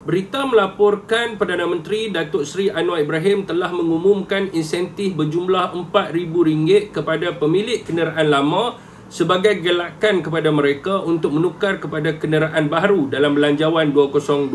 Berita melaporkan Perdana Menteri Datuk Seri Anwar Ibrahim telah mengumumkan insentif berjumlah RM4,000 kepada pemilik kenderaan lama sebagai galakan kepada mereka untuk menukar kepada kenderaan baru dalam Belanjawan 2026.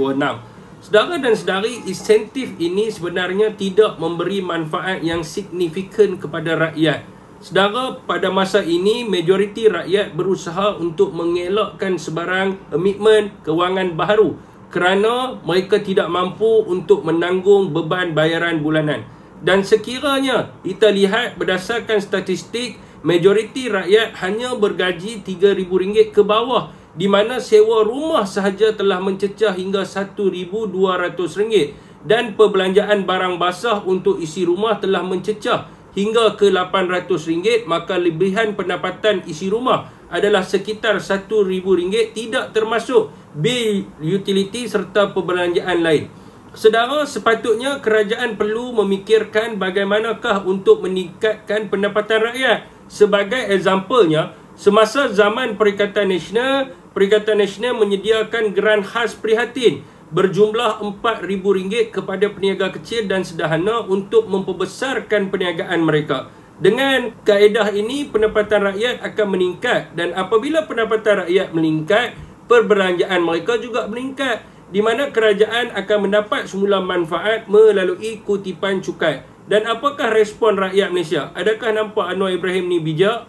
Saudara dan saudari, insentif ini sebenarnya tidak memberi manfaat yang signifikan kepada rakyat. Saudara, pada masa ini, majoriti rakyat berusaha untuk mengelakkan sebarang komitmen kewangan baharu kerana mereka tidak mampu untuk menanggung beban bayaran bulanan. Dan sekiranya kita lihat berdasarkan statistik, majoriti rakyat hanya bergaji RM3,000 ke bawah, di mana sewa rumah sahaja telah mencecah hingga RM1,200 dan perbelanjaan barang basah untuk isi rumah telah mencecah hingga ke RM800, maka lebihan pendapatan isi rumah adalah sekitar RM1,000, tidak termasuk bil utiliti serta perbelanjaan lain. Saudara, sepatutnya kerajaan perlu memikirkan bagaimanakah untuk meningkatkan pendapatan rakyat. Sebagai example-nya, semasa zaman Perikatan Nasional menyediakan geran khas prihatin berjumlah RM4,000 kepada peniaga kecil dan sederhana untuk memperbesarkan perniagaan mereka. Dengan kaedah ini, pendapatan rakyat akan meningkat, dan apabila pendapatan rakyat meningkat, perbelanjaan mereka juga meningkat, di mana kerajaan akan mendapat semula manfaat melalui kutipan cukai. Dan apakah respon rakyat Malaysia? Adakah nampak Anwar Ibrahim ni bijak?